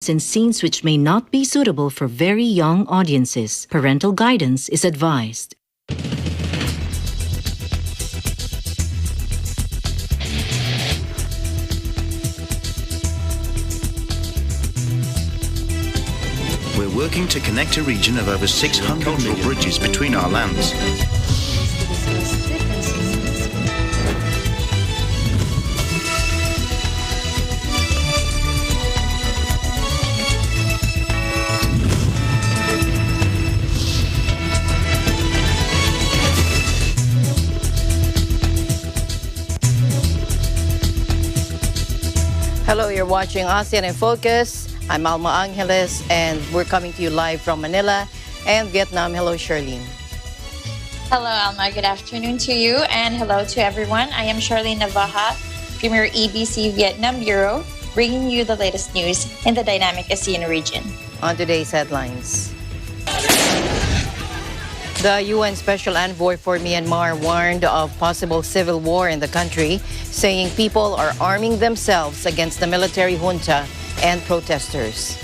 results in scenes which may not be suitable for very young audiences. Parental guidance is advised. We're working to connect a region of over 600 cultural bridges between our lands. Hello, you're watching ASEAN in Focus. I'm Alma Angeles, and we're coming to you live from Manila and Vietnam. Hello, Charlene. Hello, Alma. Good afternoon to you, and hello to everyone. I am Charlene Navaja, Premier EBC Vietnam Bureau, bringing you the latest news in the dynamic ASEAN region. On today's headlines. The UN Special Envoy for Myanmar warned of possible civil war in the country, saying people are arming themselves against the military junta and protesters.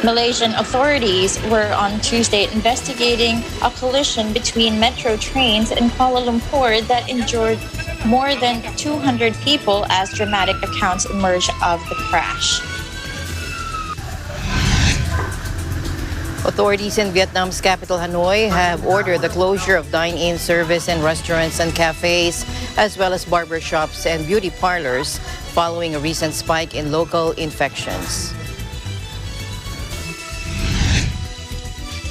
Malaysian authorities were on Tuesday investigating a collision between metro trains in Kuala Lumpur that injured more than 200 people as dramatic accounts emerged of the crash. Authorities in Vietnam's capital, Hanoi, have ordered the closure of dine-in service in restaurants and cafes, as well as barber shops and beauty parlors, following a recent spike in local infections.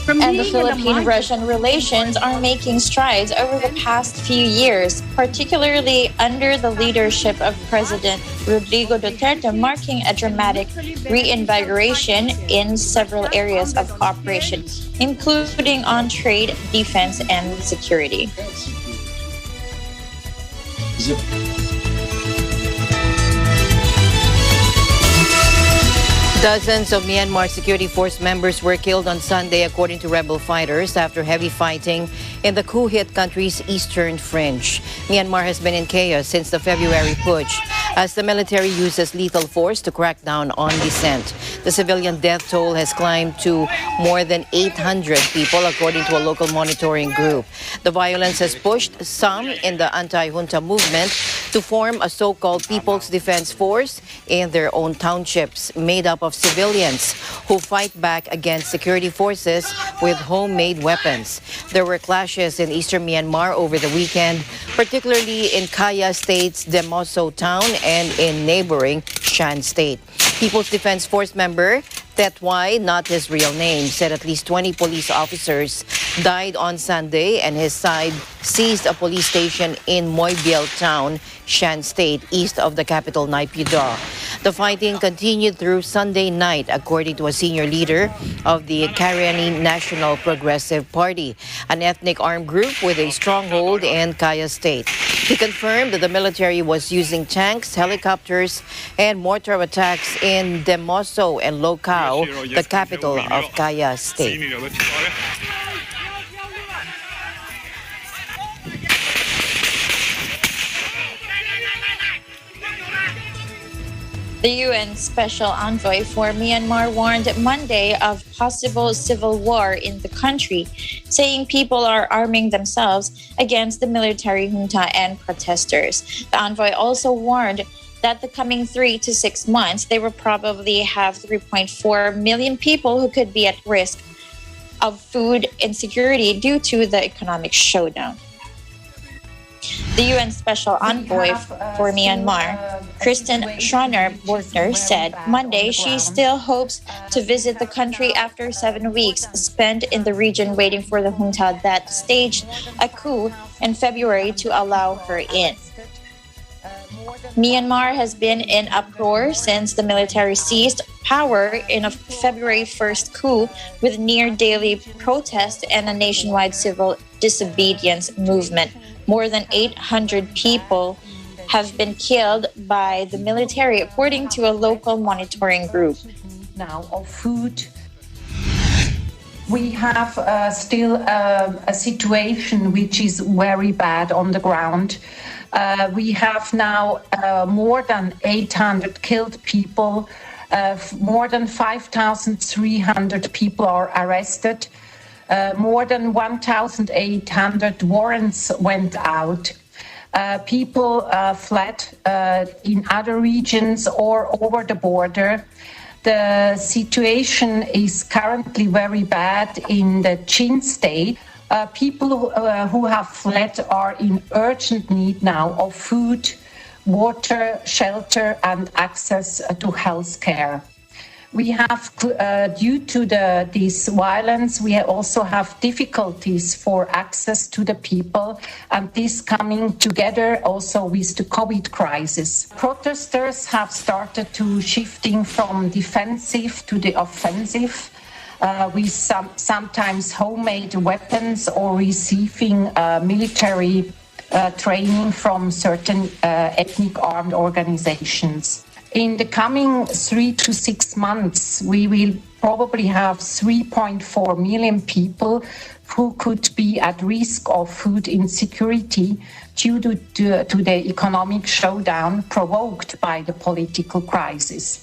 And the Philippine-Russian relations are making strides over the past few years, particularly under the leadership of President Rodrigo Duterte, marking a dramatic reinvigoration in several areas of cooperation, including on trade, defense, and security. Dozens of Myanmar security force members were killed on Sunday, according to rebel fighters, after heavy fighting in the coup-hit country's eastern fringe. Myanmar has been in chaos since the February putsch, as the military uses lethal force to crack down on dissent. The civilian death toll has climbed to more than 800 people, according to a local monitoring group. The violence has pushed some in the anti-junta movement to form a so-called People's Defense Force in their own townships, made up of civilians who fight back against security forces with homemade weapons. There were clashes in eastern Myanmar over the weekend, particularly in Kaya State's Demoso town and in neighboring Shan State. People's Defense Force member Tet Wai, not his real name, said at least 20 police officers died on Sunday, and his side seized a police station in Moibiel town, Shan State, east of the capital, Naypyidaw. The fighting continued through Sunday night, according to a senior leader of the Karenni National Progressive Party, an ethnic armed group with a stronghold in Kaya State. He confirmed that the military was using tanks, helicopters, and mortar attacks in Demoso and Lokau, the capital of Kaya State. The UN Special Envoy for Myanmar warned Monday of possible civil war in the country, saying people are arming themselves against the military junta and protesters. The envoy also warned that the coming 3 to 6 months, they will probably have 3.4 million people who could be at risk of food insecurity due to the economic showdown. The UN Special Envoy for Myanmar, Kristen Schroner-Bortner, said Monday she still hopes to visit the country after 7 weeks spent in the region waiting for the junta that staged a coup in February to allow her in. Myanmar has been in uproar since the military seized power in a February 1st coup with near daily protests and a nationwide civil disobedience movement. More than 800 people have been killed by the military, according to a local monitoring group. Now of food. We have still a situation which is very bad on the ground. We have now more than 800 killed people. More than 5,300 people are arrested. More than 1,800 warrants went out. People fled in other regions or over the border. The situation is currently very bad in the Chin State. People who have fled are in urgent need now of food, water, shelter, and access to health care. We have, due to this violence, we also have difficulties for access to the people, and this coming together also with the COVID crisis. Protesters have started to shifting from defensive to the offensive, with sometimes homemade weapons or receiving military training from certain ethnic armed organizations. In the coming 3 to 6 months, we will probably have 3.4 million people who could be at risk of food insecurity due to the economic showdown provoked by the political crisis.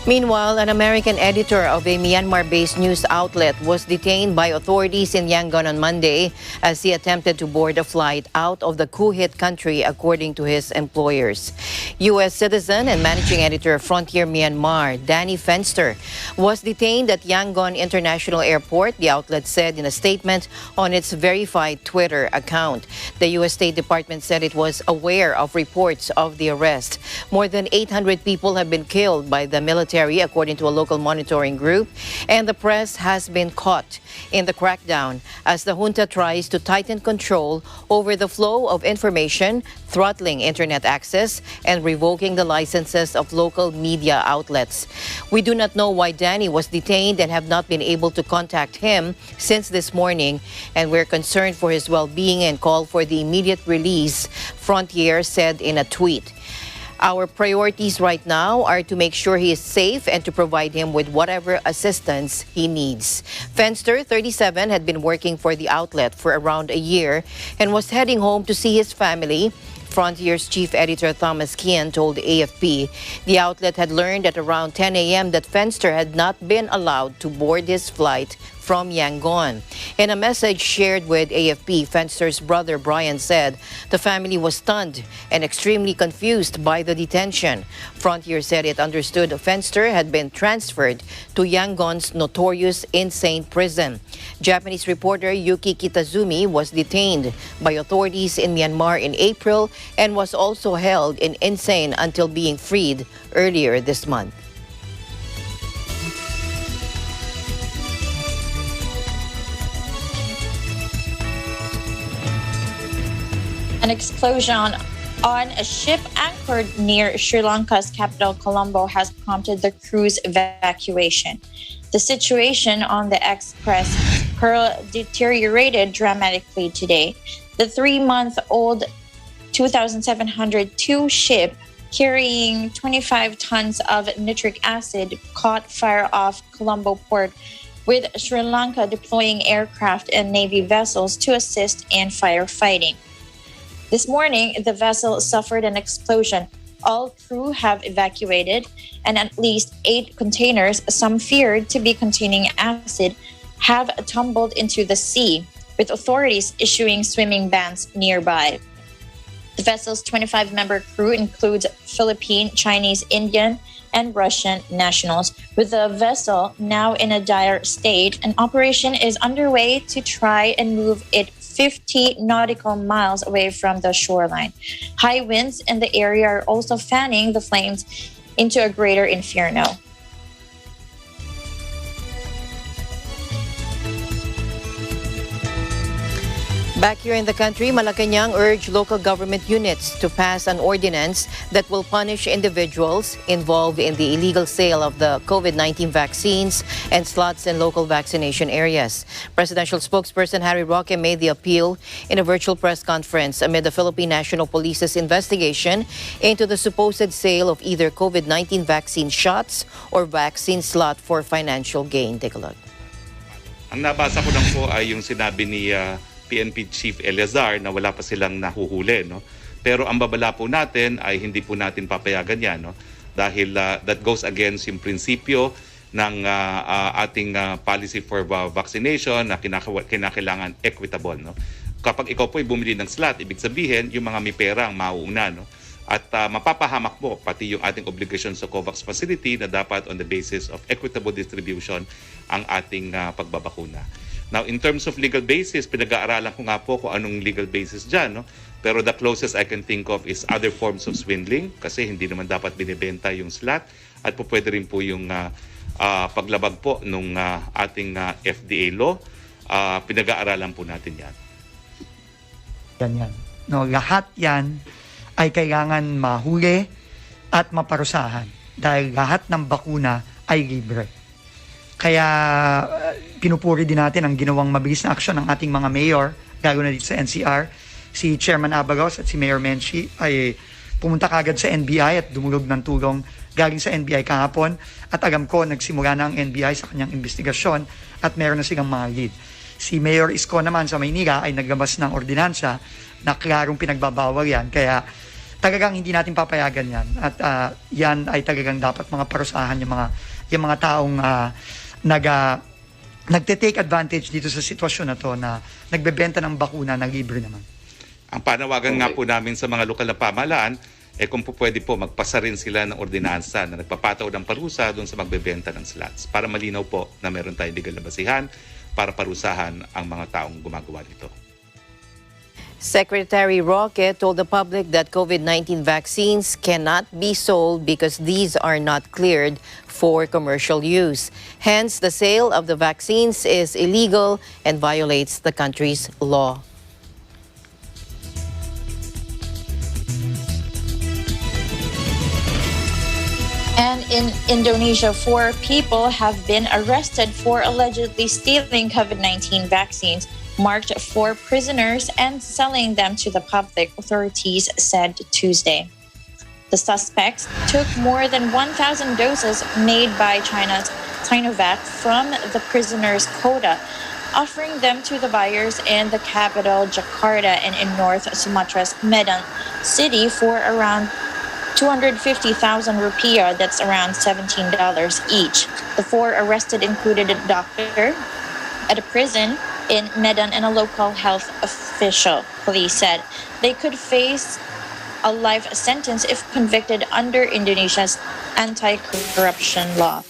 Meanwhile, an American editor of a Myanmar-based news outlet was detained by authorities in Yangon on Monday as he attempted to board a flight out of the coup-hit country, according to his employers. U.S. citizen and managing editor of Frontier Myanmar, Danny Fenster, was detained at Yangon International Airport, the outlet said in a statement on its verified Twitter account. The U.S. State Department said it was aware of reports of the arrest. More than 800 people have been killed by the military, according to a local monitoring group, and the press has been caught in the crackdown as the junta tries to tighten control over the flow of information, throttling internet access, and revoking the licenses of local media outlets. We do not know why Danny was detained and have not been able to contact him since this morning, and we're concerned for his well-being and call for the immediate release, Frontier said in a tweet. Our priorities right now are to make sure he is safe and to provide him with whatever assistance he needs. Fenster, 37, had been working for the outlet for around a year and was heading home to see his family. Frontier's chief editor Thomas Kian told AFP the outlet had learned at around 10 a.m. that Fenster had not been allowed to board his flight from Yangon. In a message shared with AFP, Fenster's brother Brian said the family was stunned and extremely confused by the detention. Frontier said it understood Fenster had been transferred to Yangon's notorious insane prison. Japanese reporter Yuki Kitazumi was detained by authorities in Myanmar in April and was also held in insane until being freed earlier this month. An explosion on a ship anchored near Sri Lanka's capital, Colombo, has prompted the crew's evacuation. The situation on the Express Pearl deteriorated dramatically today. The 3-month-old 2,702 ship carrying 25 tons of nitric acid caught fire off Colombo port, with Sri Lanka deploying aircraft and Navy vessels to assist in firefighting. This morning, the vessel suffered an explosion. All crew have evacuated, and at least 8 containers, some feared to be containing acid, have tumbled into the sea, with authorities issuing swimming bans nearby. The vessel's 25-member crew includes Philippine, Chinese, Indian, and Russian nationals. With the vessel now in a dire state, an operation is underway to try and move it 50 nautical miles away from the shoreline. High winds in the area are also fanning the flames into a greater inferno. Back here in the country, Malacanang urged local government units to pass an ordinance that will punish individuals involved in the illegal sale of the COVID-19 vaccines and slots in local vaccination areas. Presidential spokesperson Harry Roque made the appeal in a virtual press conference amid the Philippine National Police's investigation into the supposed sale of either COVID-19 vaccine shots or vaccine slot for financial gain. Take a look. Ang nabasa ko lang po ay yung sinabi ni PNP Chief Eleazar na wala pa silang nahuhuli, no? Pero ang babala po natin ay hindi po natin papayagan yan, no? Dahil that goes against yung prinsipyo ng ating policy for vaccination na kinakailangan equitable, no? Kapag ikaw po ay bumili ng slot, ibig sabihin yung mga may pera ang mauuna, no? At mapapahamak po pati yung ating obligation sa COVAX facility na dapat on the basis of equitable distribution ang ating pagbabakuna. Now, in terms of legal basis, pinag-aaralan ko nga po kung anong legal basis dyan, no? Pero the closest I can think of is other forms of swindling kasi hindi naman dapat binibenta yung slot at po pwede rin po yung paglabag po nung ating FDA law. Pinag-aaralan po natin yan. Yan. No, lahat yan ay kailangan mahuli at maparusahan dahil lahat ng bakuna ay libre. Kaya pinupuri din natin ang ginawang mabilis na aksyon ng ating mga mayor, lalo na dito sa NCR. Si Chairman Abalos at si Mayor Menchi ay pumunta kagad sa NBI at dumulog ng tulong galing sa NBI kahapon. At alam ko, nagsimula na ang NBI sa kanyang investigasyon at meron na silang mga lead. Si Mayor Isko naman sa Maynila ay naglabas ng ordinansa na klarong pinagbabawal yan. Kaya talagang hindi natin papayagan yan. At yan ay talagang dapat mga parusahan yung mga taong nagte-take advantage dito sa sitwasyon na to na nagbebenta ng bakuna na libre naman. Ang panawagan nga po namin sa mga lokal na pamahalaan, kung po pwede po magpasa rin sila ng ordinansa na nagpapataw ng parusa doon sa magbebenta ng slots para malinaw po na meron tayong legal na basihan para parusahan ang mga taong gumagawa nito. Secretary Roque told the public that COVID-19 vaccines cannot be sold because these are not cleared for commercial use. Hence, the sale of the vaccines is illegal and violates the country's law. And in Indonesia, 4 people have been arrested for allegedly stealing COVID-19 vaccines, marked 4 prisoners, and selling them to the public, authorities said Tuesday. The suspects took more than 1,000 doses made by China's Sinovac from the prisoners' quota, offering them to the buyers in the capital, Jakarta, and in North Sumatra's Medan city for around 250,000 rupiah, that's around $17 each. The 4 arrested included a doctor at a prison in Medan and a local health official. Police said they could face a life sentence if convicted under Indonesia's anti-corruption law.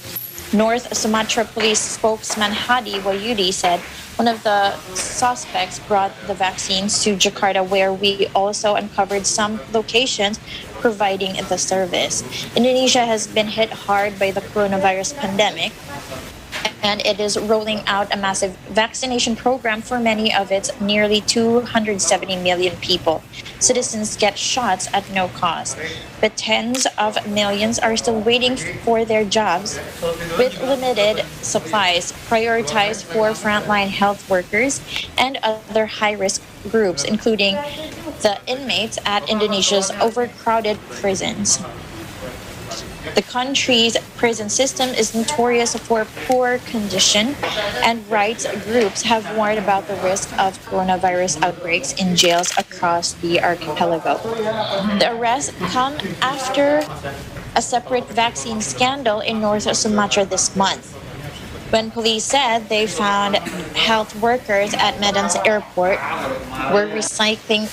North Sumatra Police spokesman Hadi Wahyudi said one of the suspects brought the vaccines to Jakarta, where we also uncovered some locations providing the service. Indonesia has been hit hard by the coronavirus pandemic, and it is rolling out a massive vaccination program for many of its nearly 270 million people. Citizens get shots at no cost, but tens of millions are still waiting for their jobs with limited supplies, prioritized for frontline health workers and other high-risk groups, including the inmates at Indonesia's overcrowded prisons. The country's prison system is notorious for poor condition, and rights groups have warned about the risk of coronavirus outbreaks in jails across the archipelago. The arrests come after a separate vaccine scandal in North Sumatra this month, when police said they found health workers at Medan's airport were recycling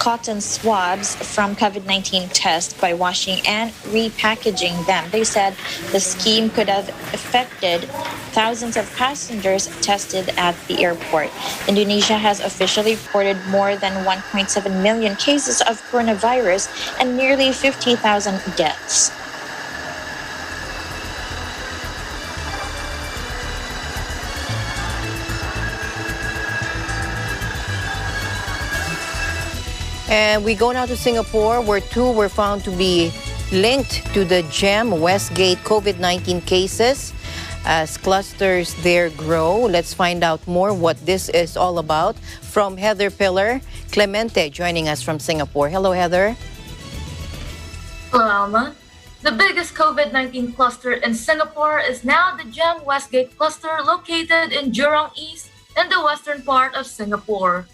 cotton swabs from COVID-19 tests by washing and repackaging them. They said the scheme could have affected thousands of passengers tested at the airport. Indonesia has officially reported more than 1.7 million cases of coronavirus and nearly 50,000 deaths. And we go now to Singapore, where 2 were found to be linked to the GEM Westgate COVID-19 cases as clusters there grow. Let's find out more what this is all about from Heather Pillar Clemente joining us from Singapore. Hello, Heather. Hello, Alma. The biggest COVID-19 cluster in Singapore is now the GEM Westgate cluster located in Jurong East in the western part of Singapore.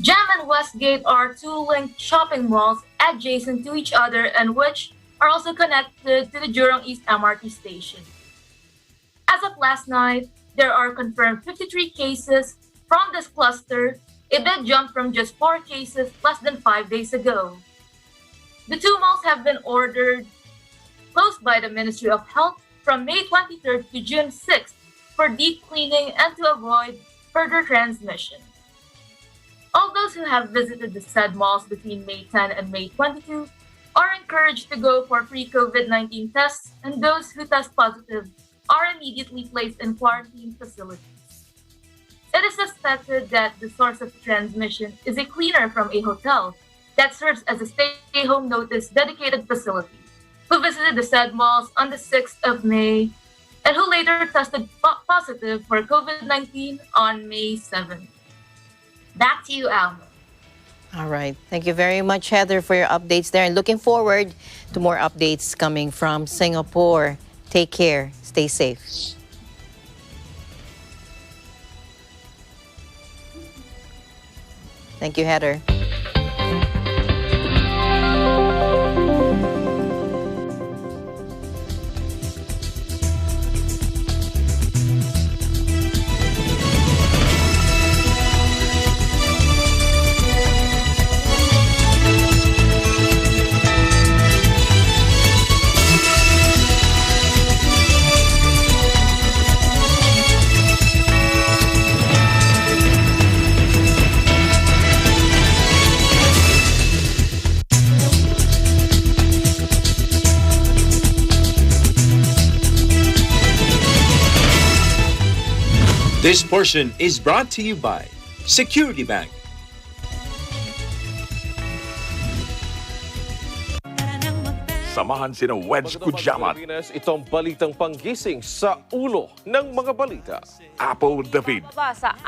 GEM and Westgate are 2 linked shopping malls adjacent to each other and which are also connected to the Jurong East MRT station. As of last night, there are confirmed 53 cases from this cluster, a big jump from just 4 cases less than 5 days ago. The 2 malls have been ordered closed by the Ministry of Health from May 23rd to June 6th for deep cleaning and to avoid further transmission. All those who have visited the said malls between May 10 and May 22 are encouraged to go for free COVID-19 tests, and those who test positive are immediately placed in quarantine facilities. It is suspected that the source of transmission is a cleaner from a hotel that serves as a stay-home notice dedicated facility, who visited the said malls on the 6th of May and who later tested positive for COVID-19 on May 7th. Back to you, Alma. All right. Thank you very much, Heather, for your updates there. And looking forward to more updates coming from Singapore. Take care. Stay safe. Thank you, Heather. This portion is brought to you by Security Bank. Samahan sina Wedge Kujamat, itong balitang panggising sa ulo ng mga balita. Apple David, Sa 60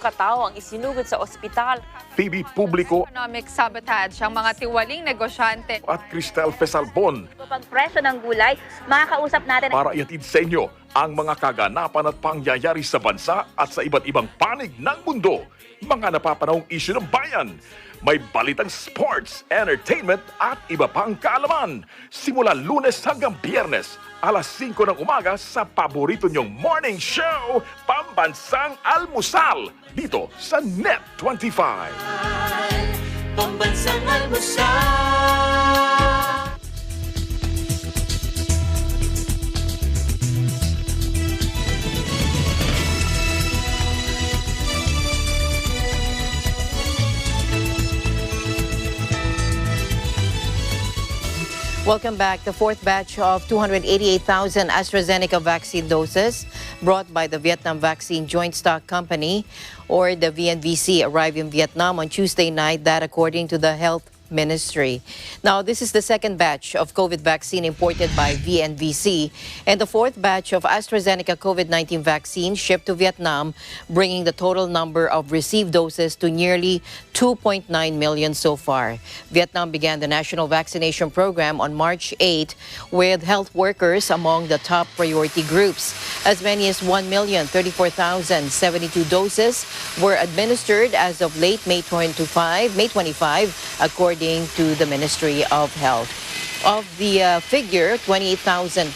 katao ang isinugod sa ospital. Phoebe Publico Economic sabotage ang mga tiwaling negosyante. at Cristel Fesalbon Pagpresyo ng gulay, makakausap natin para iatid sa inyo ang mga kaganapan at pangyayari sa bansa at sa iba't ibang panig ng mundo. Mga napapanahong isyu ng bayan. May balitang sports, entertainment at iba pang kaalaman. Simula Lunes hanggang Biyernes, alas 5 ng umaga sa paborito nyong morning show, Pambansang Almusal, dito sa Net25. Pambansang Almusal. Welcome back. The 4th batch of 288,000 AstraZeneca vaccine doses brought by the Vietnam Vaccine Joint Stock Company, or the VNVC, arrived in Vietnam on Tuesday night, that according to the Health Ministry. Now, this is the 2nd batch of COVID vaccine imported by VNVC and the 4th batch of AstraZeneca COVID-19 vaccine shipped to Vietnam, bringing the total number of received doses to nearly 2.9 million so far. Vietnam began the national vaccination program on March 8 with health workers among the top priority groups. As many as 1,034,072 doses were administered as of late May 25, according to the Ministry of Health. Of the figure, 28,503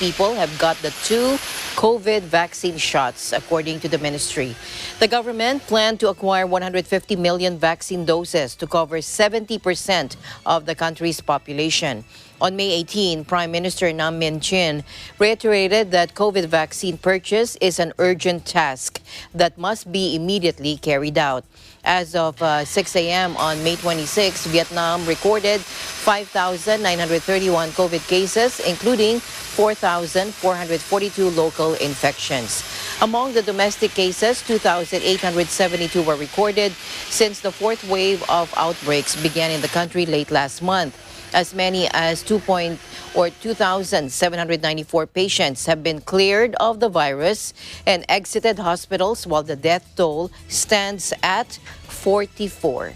people have got the 2 COVID vaccine shots, according to the ministry. The government planned to acquire 150 million vaccine doses to cover 70% of the country's population. On May 18, Prime Minister Nam Min Chin reiterated that COVID vaccine purchase is an urgent task that must be immediately carried out. As of 6 a.m. on May 26, Vietnam recorded 5,931 COVID cases, including 4,442 local infections. Among the domestic cases, 2,872 were recorded since the fourth wave of outbreaks began in the country late last month. As many as 2,794 patients have been cleared of the virus and exited hospitals, while the death toll stands at 44.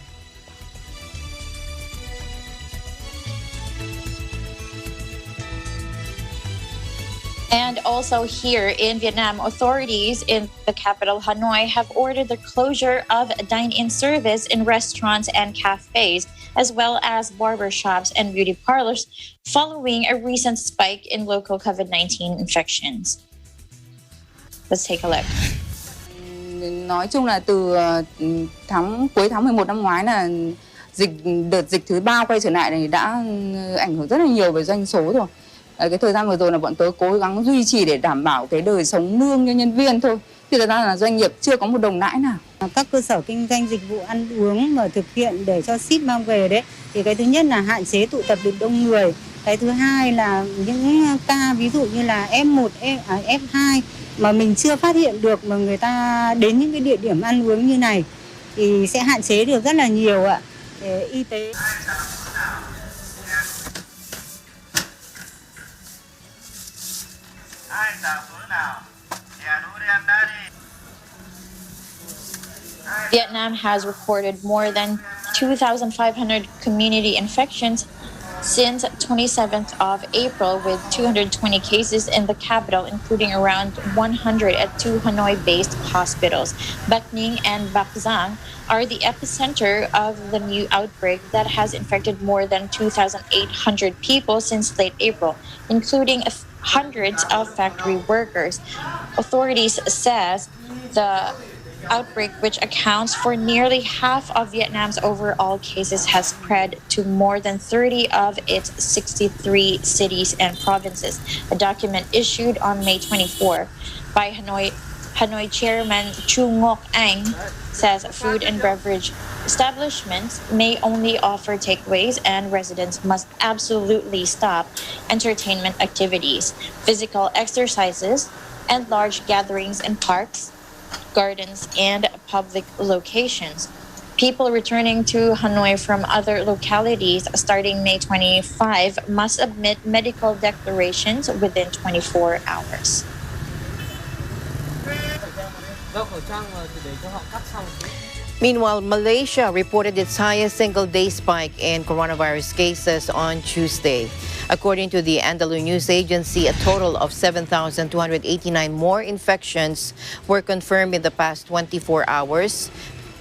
And also here in Vietnam, authorities in the capital Hanoi have ordered the closure of dine-in service in restaurants and cafes, as well as barbershops and beauty parlors, following a recent spike in local COVID-19 infections. Let's take a look. Nói chung là từ cuối tháng 11 năm ngoái là đợt dịch thứ 3 quay trở lại này đã ảnh hưởng rất là nhiều về doanh số rồi. Cái thời gian vừa rồi là bọn tớ cố gắng duy trì để đảm bảo cái đời sống lương cho nhân viên thôi. Thì thật ra là doanh nghiệp chưa có một đồng lãi nào. Các cơ sở kinh doanh dịch vụ ăn uống mà thực hiện để cho ship mang về đấy. Thì cái thứ nhất là hạn chế tụ tập được đông người. Cái thứ hai là những ca ví dụ như là F1, F2 mà mình chưa phát hiện được mà người ta đến những cái địa điểm ăn uống như này thì sẽ hạn chế được rất là nhiều ạ. Để y tế. Vietnam has recorded more than 2,500 community infections since 27th of April, with 220 cases in the capital, including around 100 at two Hanoi-based hospitals. Bac Ninh and Bac Giang are the epicenter of the new outbreak that has infected more than 2,800 people since late April, including hundreds of factory workers. Authorities says the outbreak, which accounts for nearly half of Vietnam's overall cases, has spread to more than 30 of its 63 cities and provinces. A document issued on May 24 by Hanoi Chairman Chu Ngoc Anh says food and beverage establishments may only offer takeaways and residents must absolutely stop entertainment activities, physical exercises, and large gatherings in parks, gardens, and public locations. People returning to Hanoi from other localities starting May 25 must submit medical declarations within 24 hours. Meanwhile, Malaysia reported its highest single-day spike in coronavirus cases on Tuesday. According to the Andalu News Agency, a total of 7,289 more infections were confirmed in the past 24 hours,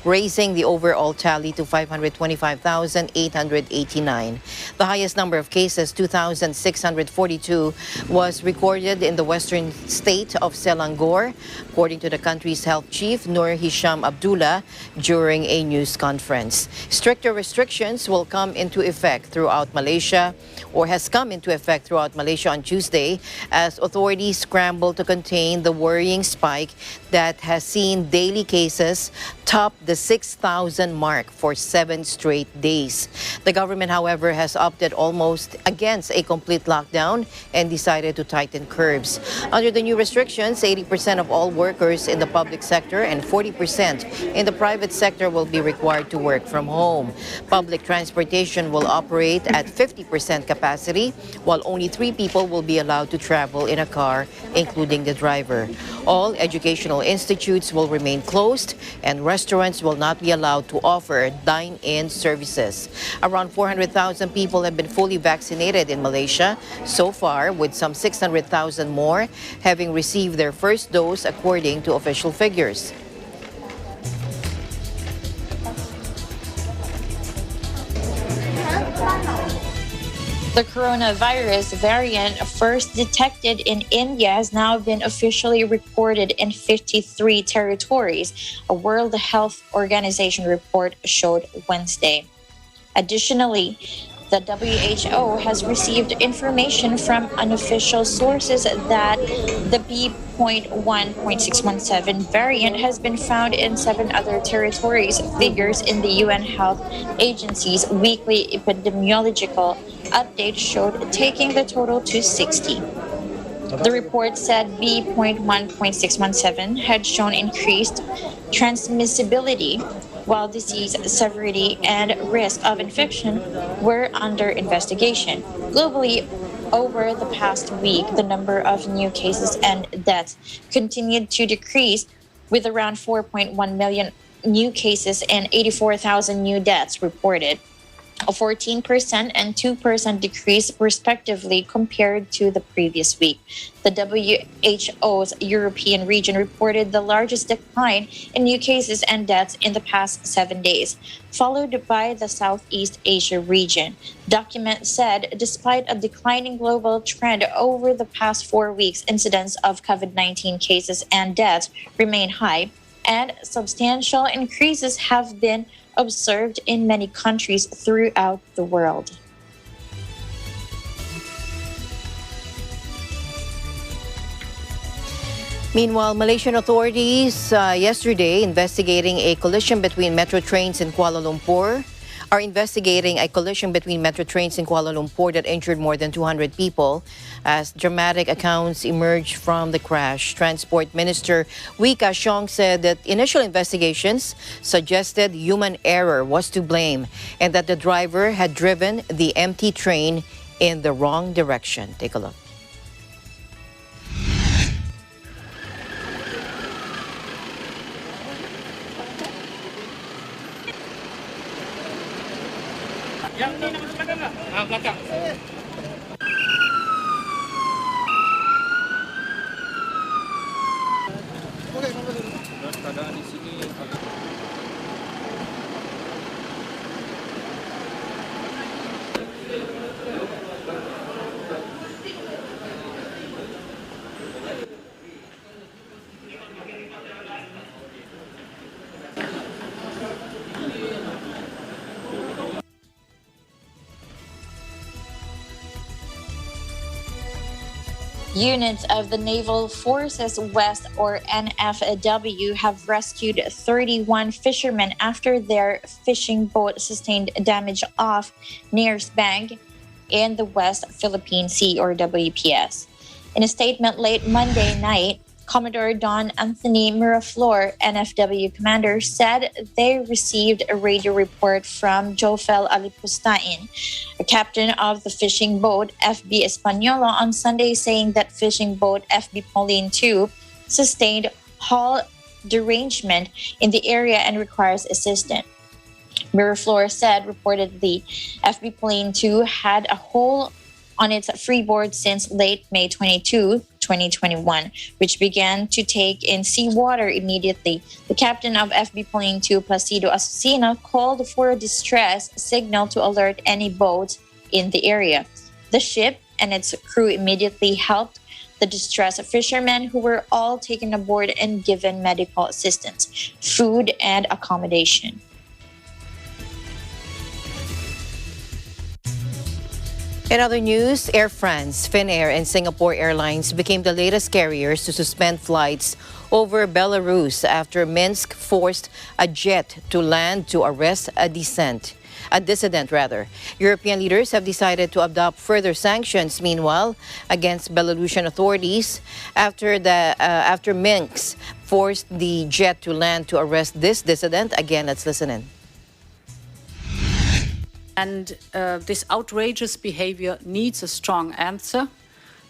raising the overall tally to 525,889. The highest number of cases, 2,642, was recorded in the western state of Selangor, according to the country's health chief, Nur Hisham Abdullah, during a news conference. Stricter restrictions will come into effect throughout Malaysia, or has come into effect throughout Malaysia on Tuesday, as authorities scramble to contain the worrying spike that has seen daily cases top the 6,000 mark for 7 straight days. The government, however, has opted almost against a complete lockdown and decided to tighten curbs. Under the new restrictions, 80% of all workers in the public sector and 40% in the private sector will be required to work from home. Public transportation will operate at 50% capacity, while only 3 people will be allowed to travel in a car, including the driver. All educational institutes will remain closed, and restaurants will not be allowed to offer dine-in services. Around 400,000 people have been fully vaccinated in Malaysia so far, with some 600,000 more having received their first dose, according to official figures. The coronavirus variant first detected in India has now been officially reported in 53 territories, a World Health Organization report showed Wednesday. Additionally, The WHO has received information from unofficial sources that the B.1.617 variant has been found in 7 other territories. Figures in the UN Health Agency's weekly epidemiological update showed taking the total to 60. The report said B.1.617 had shown increased transmissibility, while disease severity and risk of infection were under investigation. Globally, over the past week, the number of new cases and deaths continued to decrease, with around 4.1 million new cases and 84,000 new deaths reported, a 14% and 2% decrease respectively compared to the previous week. The WHO's European region reported the largest decline in new cases and deaths in the past 7 days, followed by the Southeast Asia region. Document said despite a declining global trend over the past 4 weeks, incidence of COVID-19 cases and deaths remain high, and substantial increases have been observed in many countries throughout the world. Meanwhile, Malaysian authorities yesterday investigating a collision between metro trains in Kuala Lumpur are investigating a collision between metro trains in Kuala Lumpur that injured more than 200 people as dramatic accounts emerged from the crash. Transport Minister Wee Ka Siong said that initial investigations suggested human error was to blame and that the driver had driven the empty train in the wrong direction. Take a look. Yang ni nak masuk belakang lah. Belakang. Okey, keadaan di sini. Units of the Naval Forces West, or NFW, have rescued 31 fishermen after their fishing boat sustained damage off Nears Bank in the West Philippine Sea, or WPS. In a statement late Monday night, Commodore Don Anthony Miraflor, NFW commander, said they received a radio report from Jofel Alipustain, a captain of the fishing boat FB Española, on Sunday, saying that fishing boat FB Pauline II sustained hull derangement in the area and requires assistance. Miraflor said reportedly FB Pauline II had a hole on its freeboard since late May 22, 2021, which began to take in seawater immediately. The captain of FB Pauline II, Placido Azucena, called for a distress signal to alert any boats in the area. The ship and its crew immediately helped the distressed fishermen, who were all taken aboard and given medical assistance, food, and accommodation. In other news, Air France, Finnair, and Singapore Airlines became the latest carriers to suspend flights over Belarus after Minsk forced a jet to land to arrest a dissident. European leaders have decided to adopt further sanctions, meanwhile, against Belarusian authorities after Minsk forced the jet to land to arrest this dissident. Again, let's listen in. And this outrageous behavior needs a strong answer.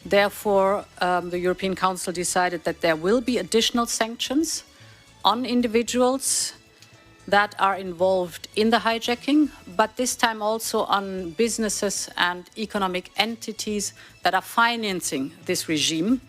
Therefore, the European Council decided that there will be additional sanctions on individuals that are involved in the hijacking, but this time also on businesses and economic entities that are financing this regime.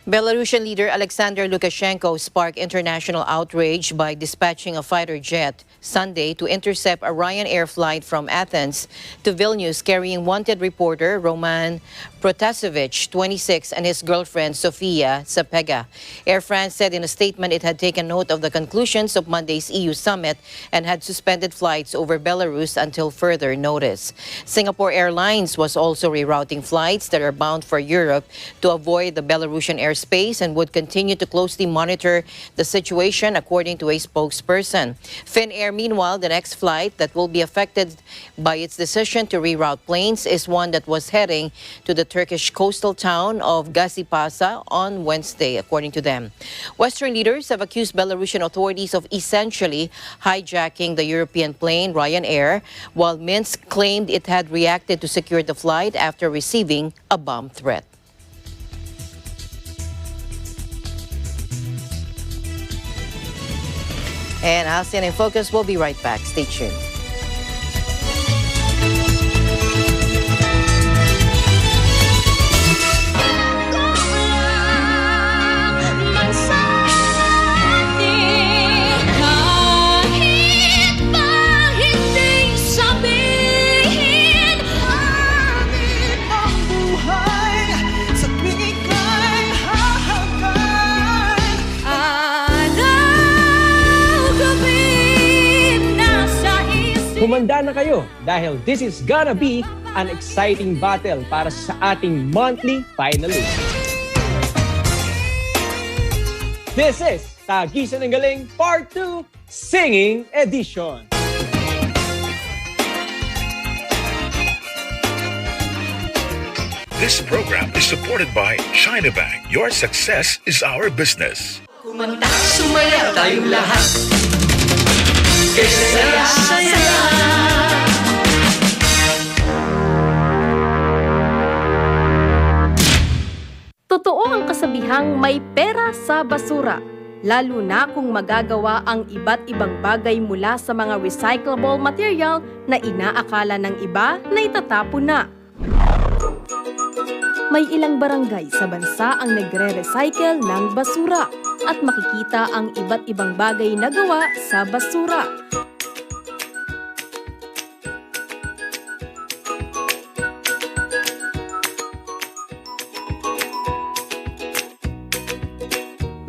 Belarusian leader Alexander Lukashenko sparked international outrage by dispatching a fighter jet Sunday to intercept a Ryanair flight from Athens to Vilnius carrying wanted reporter Roman Protasevich, 26, and his girlfriend Sofia Sapega. Air France said in a statement it had taken note of the conclusions of Monday's EU summit and had suspended flights over Belarus until further notice. Singapore Airlines was also rerouting flights that are bound for Europe to avoid the Belarusian airspace and would continue to closely monitor the situation, according to a spokesperson. Finnair, meanwhile, the next flight that will be affected by its decision to reroute planes is one that was heading to the Turkish coastal town of Gazipasa on Wednesday, according to them. Western leaders have accused Belarusian authorities of essentially hijacking the European plane Ryanair, while Minsk claimed it had reacted to secure the flight after receiving a bomb threat. And ASEAN in Focus will be right back. Stay tuned. Humanda na kayo dahil this is gonna be an exciting battle para sa ating monthly finalist. This is Tagisan ng Galing Part 2 Singing Edition. This program is supported by China Bank. Your success is our business. Kumanta, sumaya tayong lahat. Saya-saya. Totoo ang kasabihang may pera sa basura, lalo na kung magagawa ang iba't ibang bagay mula sa mga recyclable material na inaakala ng iba na itatapon na. May ilang barangay sa bansa ang nagre-recycle ng basura at makikita ang iba't ibang bagay na gawa sa basura.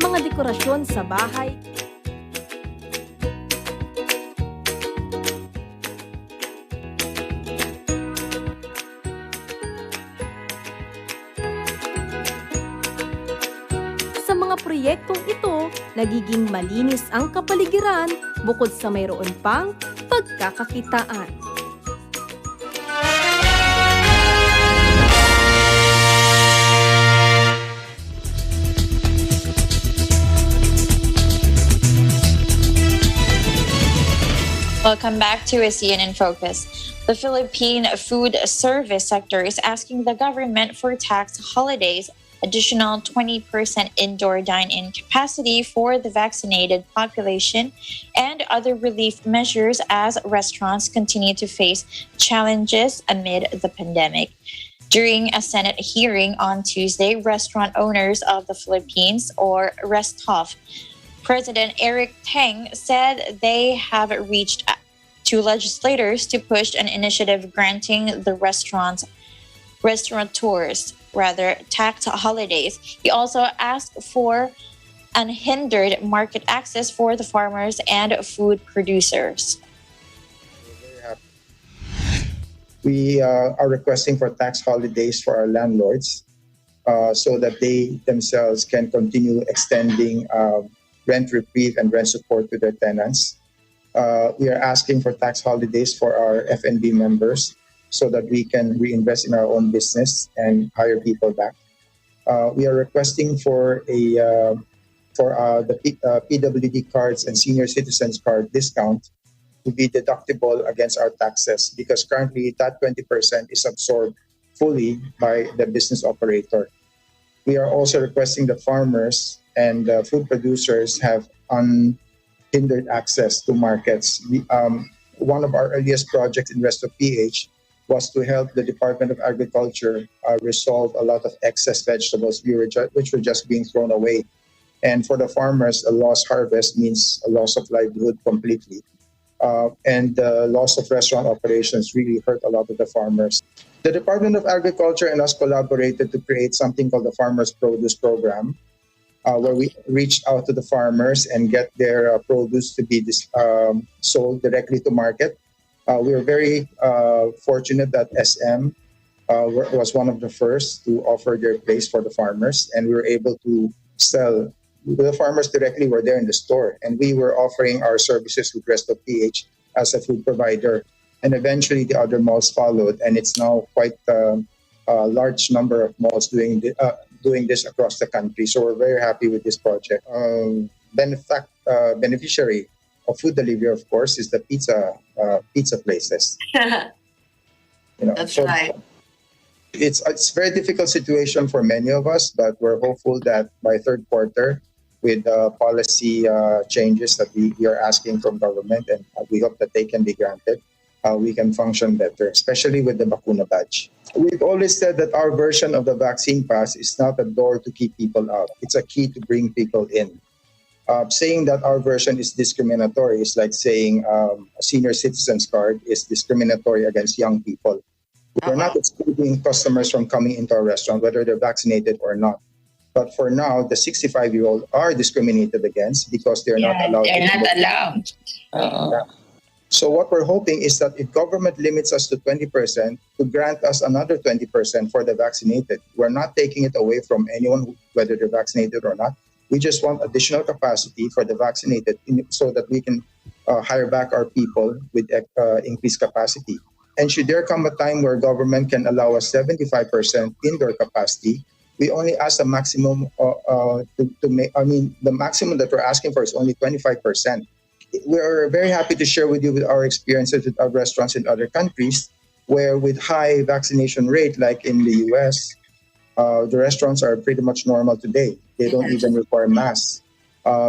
Mga dekorasyon sa bahay, sa mga proyektong ito, nagiging malinis ang kapaligiran bukod sa mayroon pang pagkakakitaan. Welcome back to ASEAN in Focus. The Philippine food service sector is asking the government for tax holidays, additional 20% indoor dine-in capacity for the vaccinated population, and other relief measures as restaurants continue to face challenges amid the pandemic. During a Senate hearing on Tuesday, restaurant owners of the Philippines, or Restov, President Eric Teng said they have reached to legislators to push an initiative granting the restaurateurs tax holidays. He also asked for unhindered market access for the farmers and food producers. We are requesting for tax holidays for our landlords so that they themselves can continue extending rent reprieve and rent support to their tenants. We are asking for tax holidays for our F&B members so that we can reinvest in our own business and hire people back. We are requesting for the PWD cards and senior citizens card discount to be deductible against our taxes, because currently that 20% is absorbed fully by the business operator. We are also requesting the farmers and food producers have unhindered access to markets. One of our earliest projects in Rest of PH was to help the Department of Agriculture resolve a lot of excess vegetables which were just being thrown away. And for the farmers, a lost harvest means a loss of livelihood completely. And the loss of restaurant operations really hurt a lot of the farmers. The Department of Agriculture and us collaborated to create something called the Farmers Produce Program, where we reached out to the farmers and get their produce to be sold directly to market. We were very fortunate that SM was one of the first to offer their place for the farmers, and we were able to sell. The farmers directly were there in the store, and we were offering our services with Rest of PH as a food provider. And eventually the other malls followed, and it's now quite a large number of malls doing this across the country. So we're very happy with this project. Beneficiary of food delivery, of course, is the pizza places. That's right. It's a very difficult situation for many of us, but we're hopeful that by third quarter, with policy changes that we are asking from government, and we hope that they can be granted, we can function better, especially with the Bakuna Badge. We've always said that our version of the vaccine pass is not a door to keep people out. It's a key to bring people in. Saying that our version is discriminatory is like saying a senior citizens card is discriminatory against young people. We're not excluding customers from coming into our restaurant, whether they're vaccinated or not. But for now, the 65-year-old are discriminated against because they're not allowed. They're not allowed. So what we're hoping is that if government limits us to 20%, to grant us another 20% for the vaccinated. We're not taking it away from anyone, whether they're vaccinated or not. We just want additional capacity for the vaccinated so that we can hire back our people with increased capacity. And should there come a time where government can allow us 75% indoor capacity, we only ask the maximum the maximum that we're asking for is only 25%. We're very happy to share with you with our experiences with our restaurants in other countries, where with high vaccination rate, like in the US, the restaurants are pretty much normal today. They don't even require masks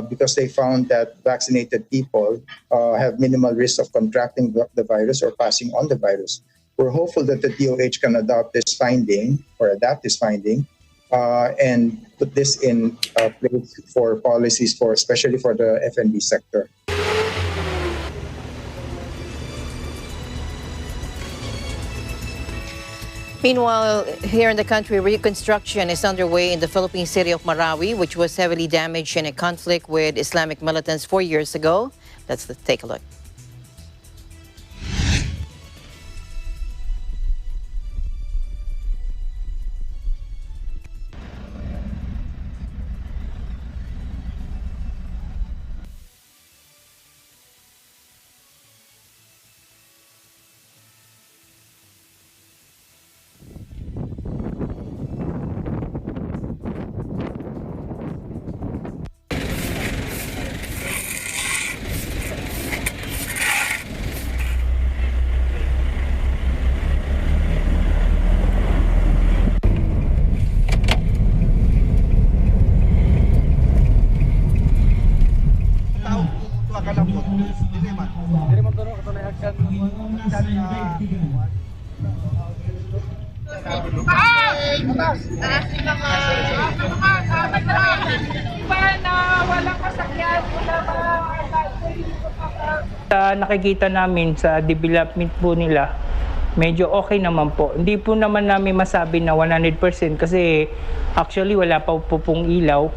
because they found that vaccinated people have minimal risk of contracting the virus or passing on the virus. We're hopeful that the DOH can adapt this finding and put this in place for policies especially for the F&B sector. Meanwhile, here in the country, reconstruction is underway in the Philippine city of Marawi, which was heavily damaged in a conflict with Islamic militants 4 years ago. Let's take a look. Nakikita namin sa development po nila, medyo okay naman po. Hindi po naman namin masabi na 100% kasi actually wala pa po pong ilaw.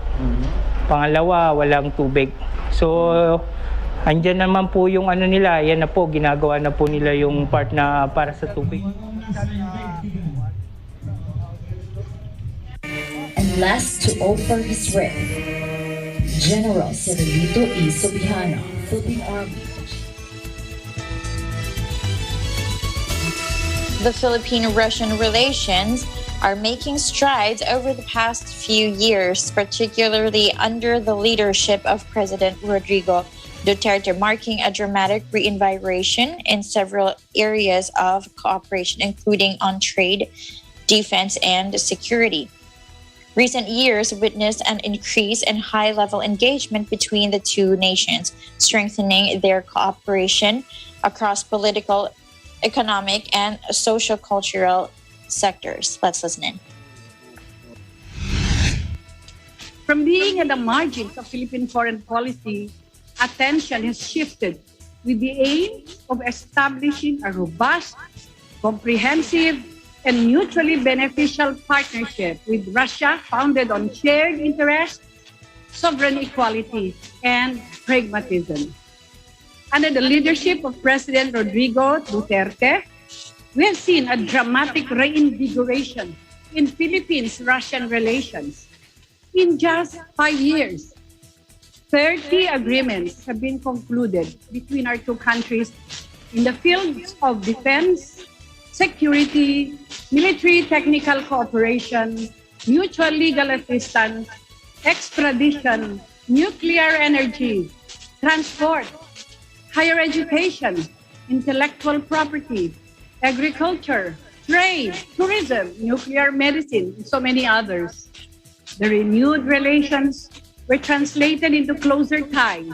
Pangalawa, walang tubig. So, andyan naman po yung ano nila, yan na po, ginagawa na po nila yung part na para sa tubig. And last to offer his writ, General Sergito E. Subihano, Philippine Army. The Philippine-Russian relations are making strides over the past few years, particularly under the leadership of President Rodrigo Duterte, marking a dramatic reinvigoration in several areas of cooperation, including on trade, defense, and security. Recent years witnessed an increase in high-level engagement between the two nations, strengthening their cooperation across political, economic, and socio-cultural sectors. Let's listen in. From being at the margins of Philippine foreign policy, attention has shifted with the aim of establishing a robust, comprehensive, and mutually beneficial partnership with Russia founded on shared interests, sovereign equality, and pragmatism. Under the leadership of President Rodrigo Duterte, we have seen a dramatic reinvigoration in Philippines-Russian relations. In just 5 years, 30 agreements have been concluded between our two countries in the fields of defense, security, military technical cooperation, mutual legal assistance, extradition, nuclear energy, transport, higher education, intellectual property, agriculture, trade, tourism, nuclear medicine, and so many others. The renewed relations were translated into closer ties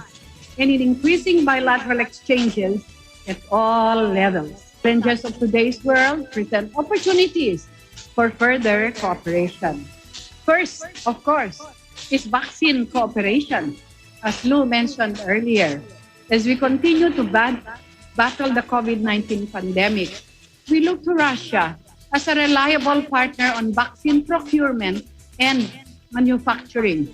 and in increasing bilateral exchanges at all levels. Challenges of today's world present opportunities for further cooperation. First, of course, is vaccine cooperation, as Lou mentioned earlier. As we continue to battle the COVID-19 pandemic, we look to Russia as a reliable partner on vaccine procurement and manufacturing.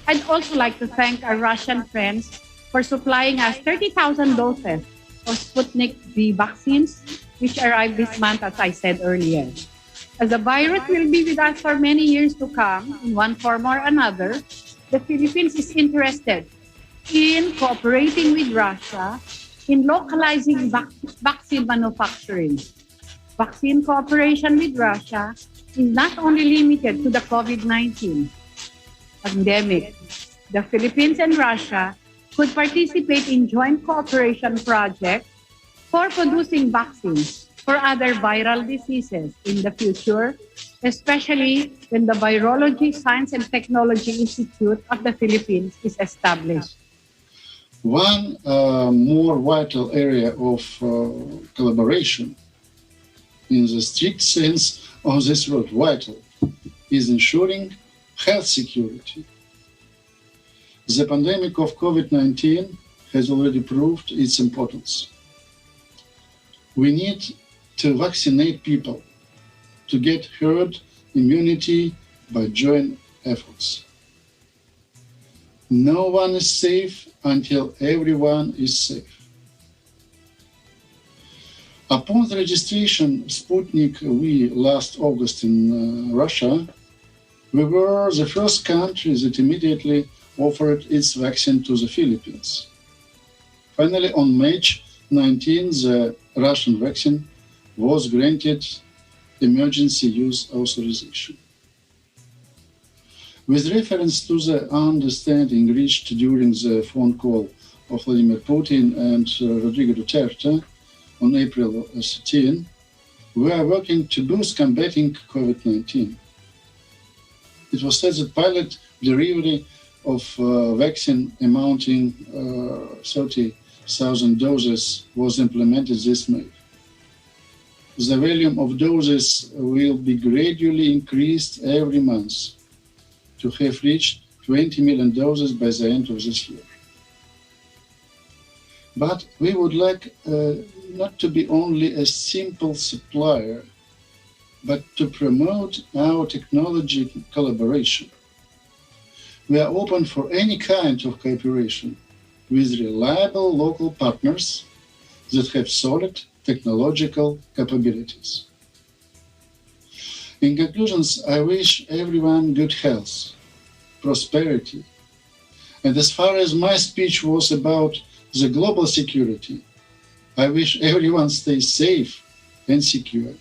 I'd also like to thank our Russian friends for supplying us 30,000 doses of Sputnik V vaccines, which arrived this month, as I said earlier. As the virus will be with us for many years to come, in one form or another, the Philippines is interested in cooperating with Russia in localizing vaccine manufacturing. Vaccine cooperation with Russia is not only limited to the COVID-19 pandemic. The Philippines and Russia could participate in joint cooperation projects for producing vaccines for other viral diseases in the future, especially when the Virology Science and Technology Institute of the Philippines is established. One more vital area of collaboration, in the strict sense of this word vital, is ensuring health security. The pandemic of COVID-19 has already proved its importance. We need to vaccinate people to get herd immunity by joint efforts. No one is safe until everyone is safe. Upon the registration of Sputnik V last August in Russia, we were the first country that immediately offered its vaccine to the Philippines. Finally, on March 19, the Russian vaccine was granted emergency use authorization. With reference to the understanding reached during the phone call of Vladimir Putin and Rodrigo Duterte on April 13, we are working to boost combating COVID-19. It was said that pilot delivery of vaccine amounting 30,000 doses was implemented this May. The volume of doses will be gradually increased every month to have reached 20 million doses by the end of this year. But we would like not to be only a simple supplier, but to promote our technology collaboration. We are open for any kind of cooperation with reliable local partners that have solid technological capabilities. In conclusions, I wish everyone good health, prosperity, and as far as my speech was about the global security, I wish everyone stays safe and secure.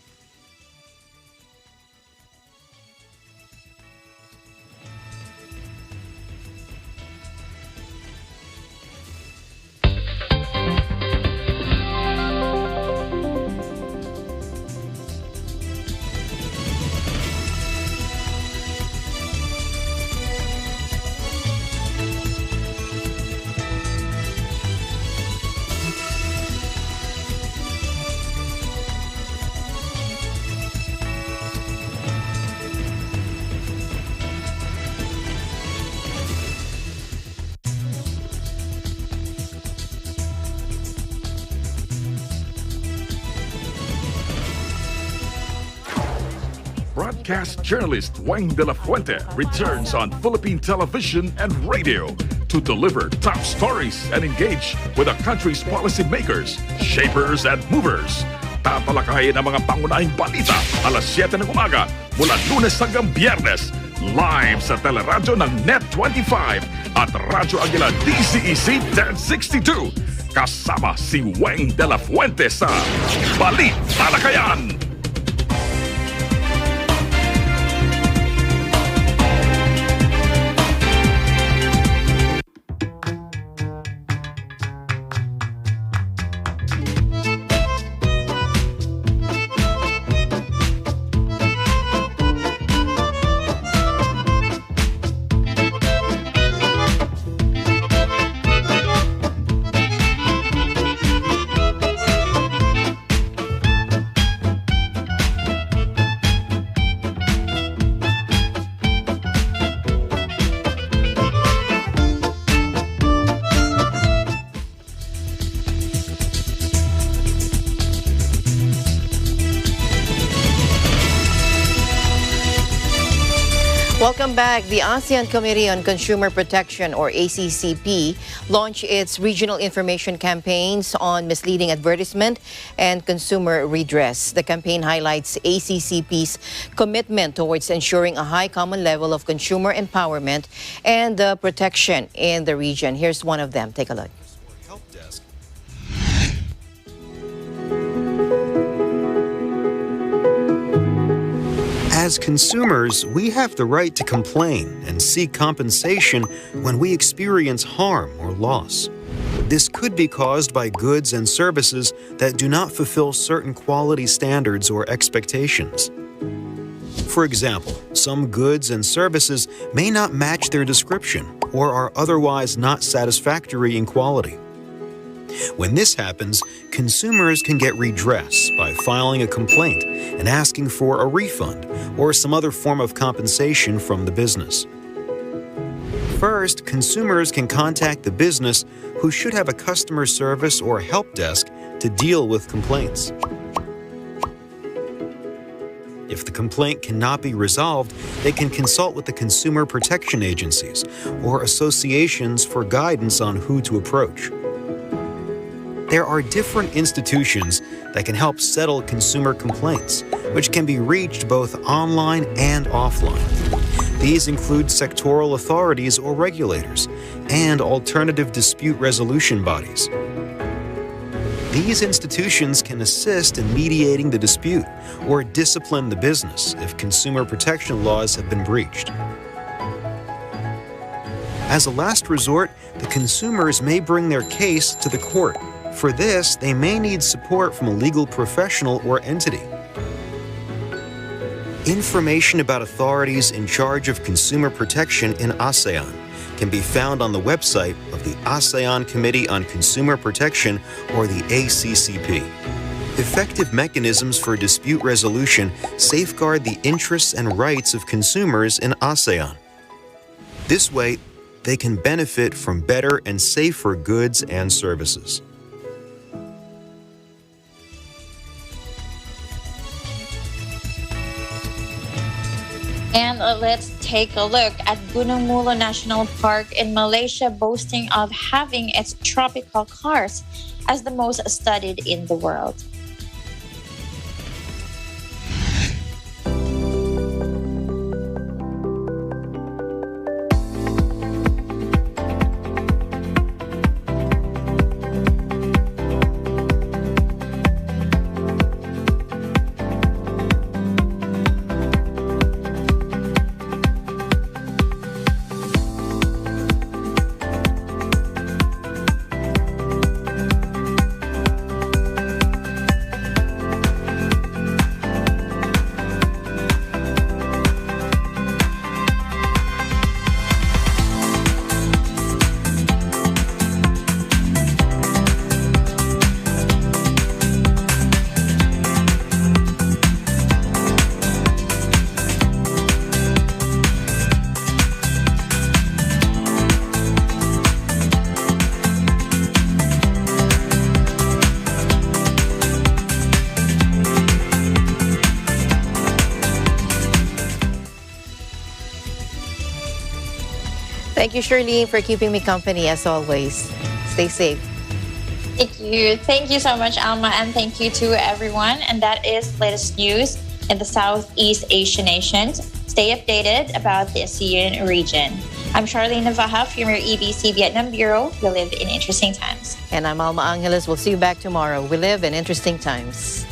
broadcast journalist Wayne De La Fuente returns on Philippine television and radio to deliver top stories and engage with the country's policymakers, shapers, and movers. Tatalakayin ang mga pangunahing balita alas 7 ng umaga mula Lunes hanggang Biyernes live sa teleradyo ng Net25 at Radyo Aguila DCEC 1062. Kasama si Wayne De La Fuente sa Balitalakayan. Welcome back. The ASEAN Committee on Consumer Protection, or ACCP, launched its regional information campaigns on misleading advertisement and consumer redress. The campaign highlights ACCP's commitment towards ensuring a high common level of consumer empowerment and protection in the region. Here's one of them. Take a look. As consumers, we have the right to complain and seek compensation when we experience harm or loss. This could be caused by goods and services that do not fulfill certain quality standards or expectations. For example, some goods and services may not match their description or are otherwise not satisfactory in quality. When this happens, consumers can get redress by filing a complaint and asking for a refund or some other form of compensation from the business. First, consumers can contact the business, who should have a customer service or help desk to deal with complaints. If the complaint cannot be resolved, they can consult with the consumer protection agencies or associations for guidance on who to approach. There are different institutions that can help settle consumer complaints, which can be reached both online and offline. These include sectoral authorities or regulators and alternative dispute resolution bodies. These institutions can assist in mediating the dispute or discipline the business if consumer protection laws have been breached. As a last resort, the consumers may bring their case to the court. For this, they may need support from a legal professional or entity. Information about authorities in charge of consumer protection in ASEAN can be found on the website of the ASEAN Committee on Consumer Protection, or the ACCP. Effective mechanisms for dispute resolution safeguard the interests and rights of consumers in ASEAN. This way, they can benefit from better and safer goods and services. And let's take a look at Gunung Mulo National Park in Malaysia, boasting of having its tropical cars as the most studied in the world. Thank you, Shirley, for keeping me company as always. Stay safe. Thank you. Thank you so much, Alma, and thank you to everyone. And that is latest news in the Southeast Asian nations. Stay updated about the ASEAN region. I'm Charlene Navaja from your EBC Vietnam Bureau. We live in interesting times. And I'm Alma Angeles. We'll see you back tomorrow. We live in interesting times.